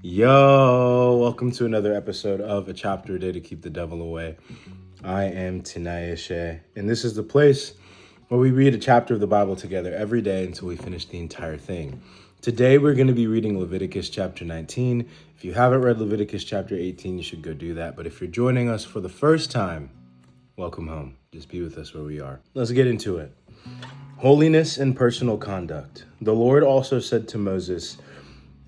Yo, welcome to another episode of A Chapter a Day to Keep the Devil Away. I am Tinayeshe, and this is the place where we read a chapter of the Bible together every day until we finish the entire thing. Today we're going to be reading Leviticus chapter 19. If you haven't read Leviticus chapter 18, you should go do that. But if you're joining us for the first time, welcome home. Just be with us where we are. Let's get into it. Holiness and personal conduct. The Lord also said to Moses,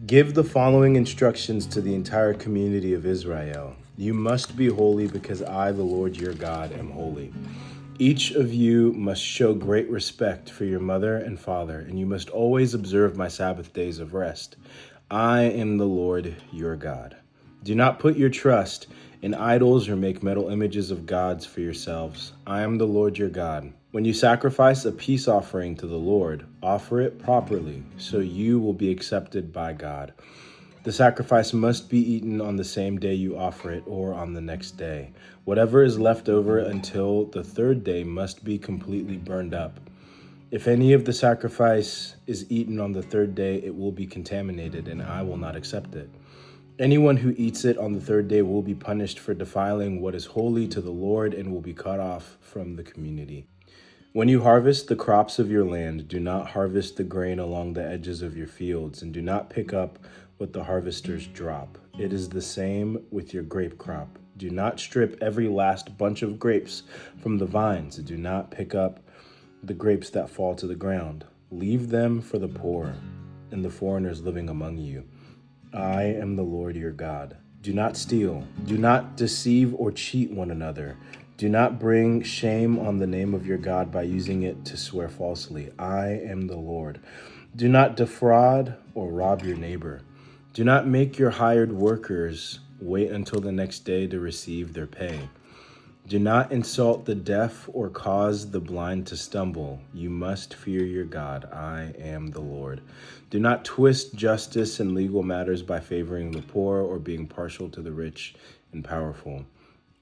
"Give the following instructions to the entire community of Israel. You must be holy because I, the Lord your God, am holy. Each of you must show great respect for your mother and father, and you must always observe my Sabbath days of rest. I am the Lord your God. Do not put your trust in idols or make metal images of gods for yourselves. I am the Lord your God. When you sacrifice a peace offering to the Lord, offer it properly, so you will be accepted by God. The sacrifice must be eaten on the same day you offer it or on the next day. Whatever is left over until the third day must be completely burned up. If any of the sacrifice is eaten on the third day, it will be contaminated, and I will not accept it. Anyone who eats it on the third day will be punished for defiling what is holy to the Lord and will be cut off from the community. When you harvest the crops of your land, do not harvest the grain along the edges of your fields, and do not pick up what the harvesters drop. It is the same with your grape crop. Do not strip every last bunch of grapes from the vines, and do not pick up the grapes that fall to the ground. Leave them for the poor and the foreigners living among you. I am the Lord your God. Do not steal. Do not deceive or cheat one another. Do not bring shame on the name of your God by using it to swear falsely. I am the Lord. Do not defraud or rob your neighbor. Do not make your hired workers wait until the next day to receive their pay. Do not insult the deaf or cause the blind to stumble. You must fear your God. I am the Lord. Do not twist justice in legal matters by favoring the poor or being partial to the rich and powerful.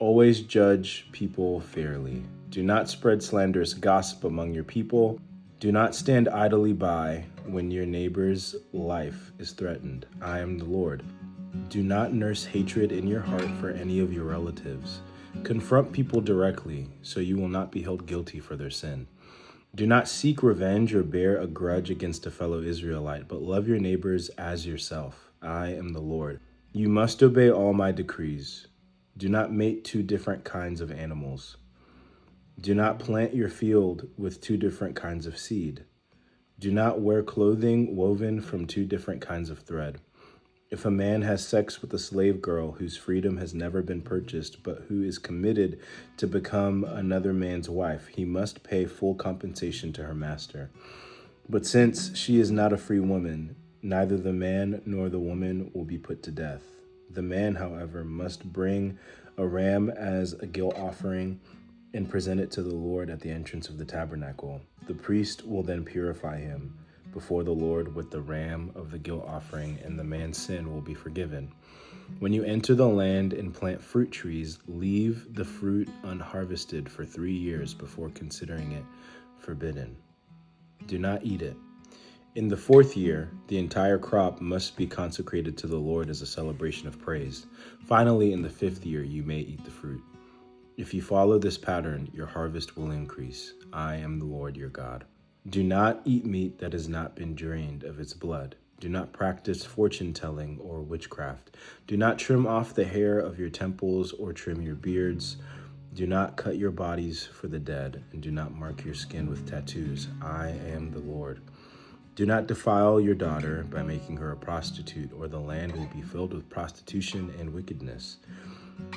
Always judge people fairly. Do not spread slanderous gossip among your people. Do not stand idly by when your neighbor's life is threatened. I am the Lord. Do not nurse hatred in your heart for any of your relatives. Confront people directly, so you will not be held guilty for their sin. Do not seek revenge or bear a grudge against a fellow Israelite, but love your neighbors as yourself. I am the Lord. You must obey all my decrees. Do not mate two different kinds of animals. Do not plant your field with two different kinds of seed. Do not wear clothing woven from two different kinds of thread. If a man has sex with a slave girl whose freedom has never been purchased, but who is committed to become another man's wife, he must pay full compensation to her master. But since she is not a free woman, neither the man nor the woman will be put to death. The man, however, must bring a ram as a guilt offering and present it to the Lord at the entrance of the tabernacle. The priest will then purify him before the Lord with the ram of the guilt offering, and the man's sin will be forgiven. When you enter the land and plant fruit trees, leave the fruit unharvested for 3 years before considering it forbidden. Do not eat it. In the 4th year, the entire crop must be consecrated to the Lord as a celebration of praise. Finally, in the 5th year, you may eat the fruit. If you follow this pattern, your harvest will increase. I am the Lord your God. Do not eat meat that has not been drained of its blood. Do not practice fortune-telling or witchcraft. Do not trim off the hair of your temples or trim your beards. Do not cut your bodies for the dead, and do not mark your skin with tattoos. I am the Lord. Do not defile your daughter by making her a prostitute, or the land will be filled with prostitution and wickedness.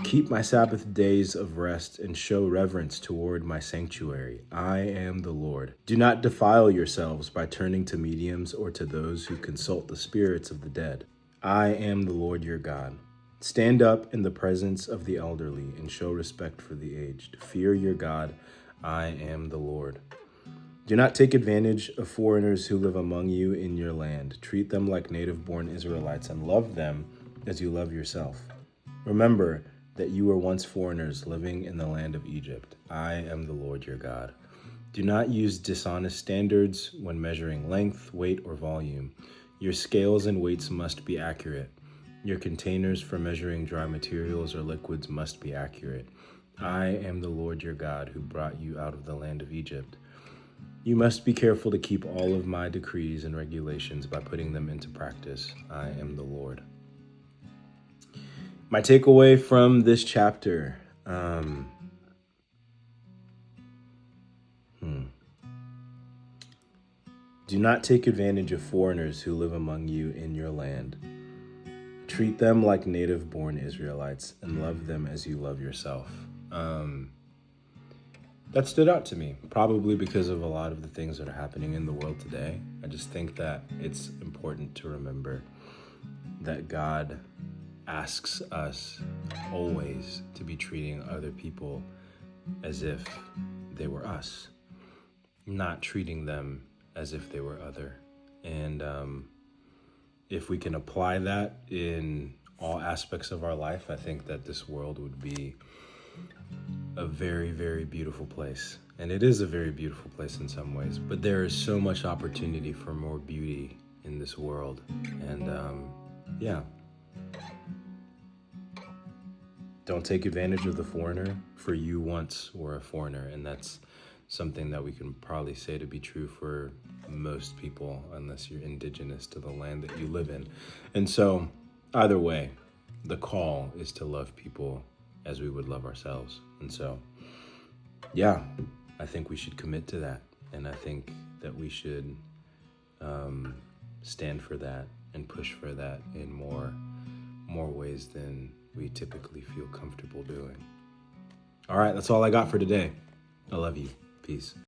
Keep my Sabbath days of rest and show reverence toward my sanctuary. I am the Lord. Do not defile yourselves by turning to mediums or to those who consult the spirits of the dead. I am the Lord your God. Stand up in the presence of the elderly and show respect for the aged. Fear your God. I am the Lord. Do not take advantage of foreigners who live among you in your land. Treat them like native-born Israelites and love them as you love yourself. Remember that you were once foreigners living in the land of Egypt. I am the Lord your God. Do not use dishonest standards when measuring length, weight, or volume. Your scales and weights must be accurate. Your containers for measuring dry materials or liquids must be accurate. I am the Lord your God who brought you out of the land of Egypt. You must be careful to keep all of my decrees and regulations by putting them into practice. I am the Lord. My takeaway from this chapter, do not take advantage of foreigners who live among you in your land. Treat them like native-born Israelites and love them as you love yourself. That stood out to me, probably because of a lot of the things that are happening in the world today. I just think that it's important to remember that God asks us always to be treating other people as if they were us, not treating them as if they were other. And if we can apply that in all aspects of our life, I think that this world would be a very, very beautiful place. And it is a very beautiful place in some ways, but there is so much opportunity for more beauty in this world. And don't take advantage of the foreigner, for you once were a foreigner. And that's something that we can probably say to be true for most people, unless you're indigenous to the land that you live in. And so either way, the call is to love people as we would love ourselves. And so, I think we should commit to that. And I think that we should stand for that and push for that in more ways than we typically feel comfortable doing. All right, that's all I got for today. I love you. Peace.